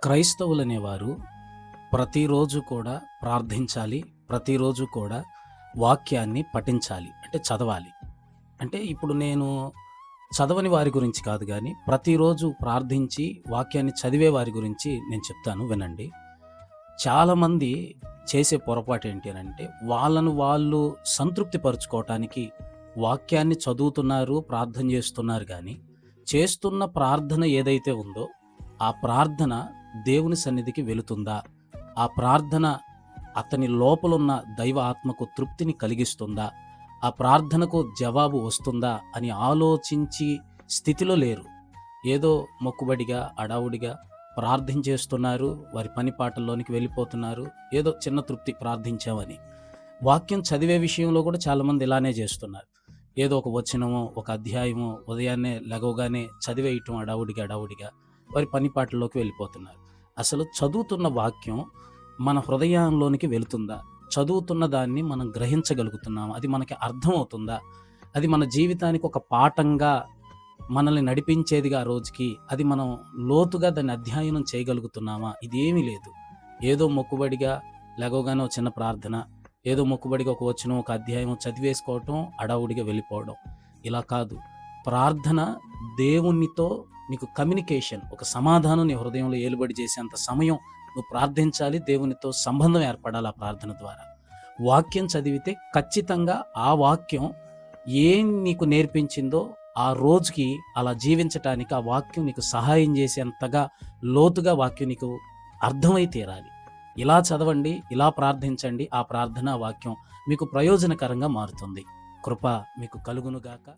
క్రైస్తవులనేవారు ప్రతిరోజు కూడా ప్రార్థించాలి. ప్రతిరోజు కూడా వాక్యాన్ని పఠించాలి. అంటే చదవాలి. అంటే ఇప్పుడు నేను చదవని వారి గురించి కాదు గానీ, ప్రతిరోజు ప్రార్థించి వాక్యాన్ని చదివే వారి గురించి నేను చెప్తాను వినండి. చాలామంది చేసే పొరపాటేంటి అనంటే, వాళ్ళను వాళ్ళు సంతృప్తి పరుచుకోవటానికి వాక్యాన్ని చదువుతున్నారు, ప్రార్థన చేస్తున్నారు గానీ, చేస్తున్న ప్రార్థన ఏదైతే ఉందో, ఆ ప్రార్థన దేవుని సన్నిధికి వెళుతుందా? ఆ ప్రార్థన అతని లోపలున్న దైవ ఆత్మకు తృప్తిని కలిగిస్తుందా? ఆ ప్రార్థనకు జవాబు వస్తుందా అని ఆలోచించి స్థితిలో లేరు. ఏదో మొక్కుబడిగా, హడావుడిగా ప్రార్థించేస్తున్నారు. వారి పని పాటల్లోనికి వెళ్ళిపోతున్నారు. ఏదో చిన్న తృప్తి ప్రార్థించామని. వాక్యం చదివే విషయంలో కూడా చాలామంది ఇలానే చేస్తున్నారు. ఏదో ఒక వచనమో, ఒక అధ్యాయమో ఉదయాన్నే లెగవగానే చదివేయటం హడావుడిగా వారి పని పాటల్లోకి వెళ్ళిపోతున్నారు. అసలు చదువుతున్న వాక్యం మన హృదయంలోనికి వెళుతుందా? చదువుతున్న దాన్ని మనం గ్రహించగలుగుతున్నామా? అది మనకి అర్థమవుతుందా? అది మన జీవితానికి ఒక పాఠంగా మనల్ని నడిపించేదిగా ఆ రోజుకి అది మనం లోతుగా దాన్ని అధ్యయనం చేయగలుగుతున్నామా? ఇదేమీ లేదు. ఏదో మొక్కుబడిగా లెగవగానే ఒక చిన్న ప్రార్థన, ఏదో మొక్కుబడిగా ఒక వచనం, ఒక అధ్యాయం చదివేసుకోవటం, హడావుడిగా వెళ్ళిపోవడం. ఇలా కాదు. ప్రార్థన దేవునితో నీకు కమ్యూనికేషన్, ఒక సమాధానం నీ హృదయంలో ఏలుబడి చేసేంత సమయం నువ్వు ప్రార్థించాలి. దేవునితో సంబంధం ఏర్పడాలి ఆ ప్రార్థన ద్వారా. వాక్యం చదివితే ఖచ్చితంగా ఆ వాక్యం ఏం నీకు నేర్పించిందో ఆ రోజుకి అలా జీవించటానికి ఆ వాక్యం నీకు సహాయం చేసేంతగా లోతుగా వాక్యం నీకు అర్థమై తీరాలి. ఇలా చదవండి, ఇలా ప్రార్థించండి. ఆ ప్రార్థన వాక్యం మీకు ప్రయోజనకరంగా మారుతుంది. కృప మీకు కలుగునుగాక.